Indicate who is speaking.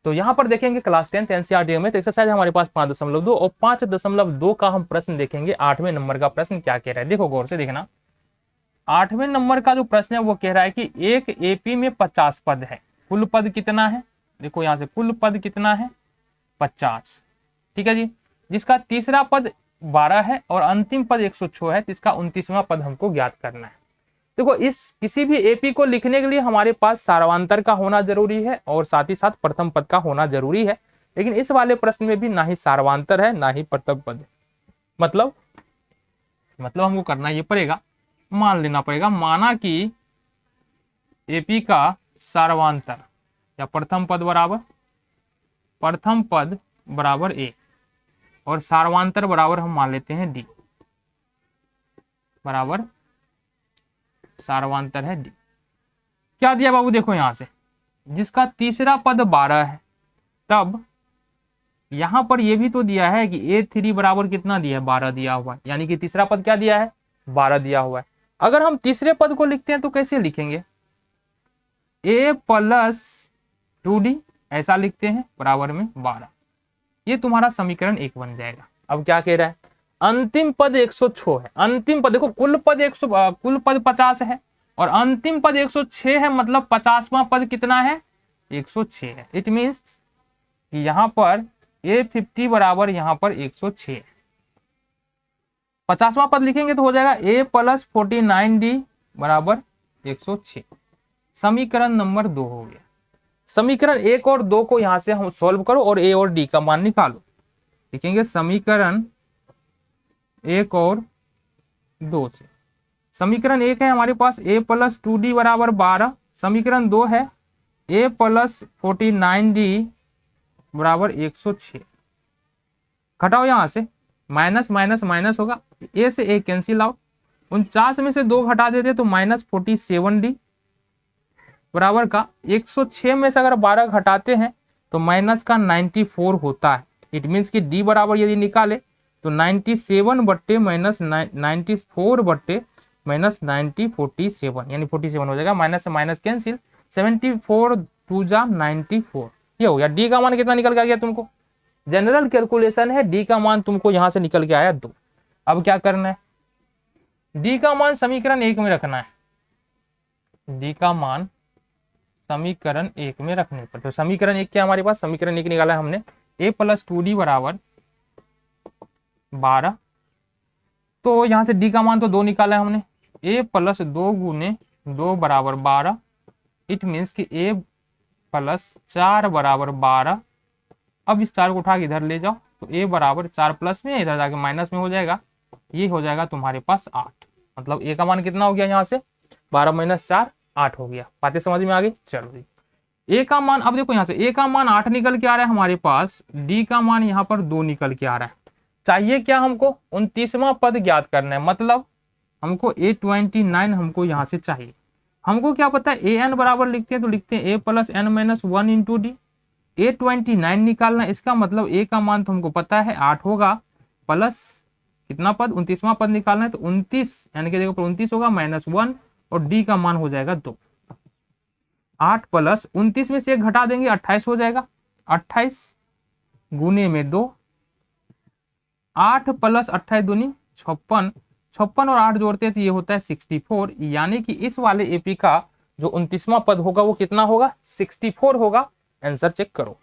Speaker 1: तो यहाँ पर देखेंगे क्लास 10th एनसीईआरटी में, तो एक्सरसाइज हमारे पास 5.2 और 5.2 का हम प्रश्न देखेंगे। 8वें नंबर का प्रश्न क्या कह रहा है, देखो गौर से देखना। 8वें नंबर का जो प्रश्न है वो कह रहा है कि एक एपी में 50 पद है, कुल पद कितना है, देखो यहाँ से कुल पद कितना है 50, ठीक है जी, जिसका तीसरा पद 12 है और अंतिम पद 106 है, जिसका 29वां पद हमको ज्ञात करना है। देखो इस किसी भी एपी को लिखने के लिए हमारे पास सार्वधातुक का होना जरूरी है और साथ ही साथ प्रथम पद का होना जरूरी है, लेकिन इस वाले प्रश्न में भी ना ही सार्वधातुक है ना ही प्रथम पद, मतलब हमको करना ये पड़ेगा, मान लेना पड़ेगा, माना कि एपी का सार्वधातुक या प्रथम पद बराबर ए और सार्वधातुक बराबर हम मान लेते हैं डी, बराबर सार्वधातुक है डी। क्या दिया बाबू, देखो यहां से जिसका तीसरा पद 12 है, तब यहां पर ये भी तो दिया है कि A3 बराबर कितना दिया है 12 दिया हुआ है, यानी कि तीसरा पद क्या दिया है 12 दिया हुआ है। अगर हम तीसरे पद को लिखते हैं तो कैसे लिखेंगे, A + 2D ऐसा लिखते हैं बराबर में 12, ये तुम्हारा समीकरण 1 बन जाएगा। अब क्या कह रहा है, अंतिम पद 106 है, अंतिम पद देखो कुल पद 50 है और अंतिम पद 106 है, मतलब 50वां पद कितना है 106 है। इट मीन्स कि यहां पर A50 बराबर यहां पर 106 है। 50वां पद लिखेंगे तो हो जाएगा A + 49D बराबर 106। समीकरण नंबर 2 हो गया। समीकरण 1 और 2 को यहां से हम सॉल्व करो और A और D का मान निकालो। लिखेंगे समीकरण 1 और 2 से। समीकरण 1 है हमारे पास A + 2D बराबर 12, समीकरण 2 है A + 49D बराबर 106। घटाओ यहां से, माइनस माइनस माइनस होगा, A से A कैंसिल आउट, 49 में से 2 घटा देते तो -47D बराबर का 106 में से अगर 12 घटाते हैं तो माइनस का 94 होता है। इट मीन्स कि D बराबर यदि निकाले तो 97 बट्टे माइनस 94 बट्टे माइनस 47 यानी 47 हो जाएगा, माइनस से माइनस कैंसिल, 74 2 जा 94, ये हो गया। डी का मान कितना निकल के आ गया तुमको, जनरल कैलकुलेशन है, डी का मान तुमको यहां से निकल के आया 2। अब क्या करना है, डी का मान समीकरण 1 में रखना है, डी का मान समीकरण 1 में रखने पर, तो समीकरण 1 क्या हमारे पास, समीकरण 1 निकाला है हमने A + 2D बराबर 12, तो यहां से D का मान तो 2 निकाला है हमने, A + 2 × 2 बराबर 12, इट मीन्स कि A + 4 बराबर 12। अब इस 4 को उठा के इधर ले जाओ तो A बराबर 4 प्लस में, इधर जाके माइनस में हो जाएगा, ये हो जाएगा तुम्हारे पास 8, मतलब A का मान कितना हो गया यहाँ से 12 - 4 8 हो गया। बातें समझ में आ गई, चलो जी। A का मान, अब देखो यहाँ से A का मान 8 निकल के आ रहा है हमारे पास, D का मान यहाँ पर 2 निकल के आ रहा है। चाहिए क्या हमको, 29वां पद ज्ञात करना है, मतलब हमको A29 हमको यहाँ से चाहिए। हमको क्या पता है AN बराबर लिखते हैं तो लिखते हैं A + n - 1 × D। A29 निकालना, इसका मतलब A का मान तो हमको पता है 8 होगा, प्लस कितना पद 29वां पद निकालना है तो 29 यानी कि देखो 29 होगा -1 और D का मान हो जाएगा 2। 8 + 29 में से 1 घटा देंगे 28 हो जाएगा, 28 गुने में 2, 8 + 28 दूनी 56, 56 और 8 जोड़ते हैं तो ये होता है 64, यानी कि इस वाले एपी का जो 29वां पद होगा वो कितना होगा 64 होगा। आंसर चेक करो।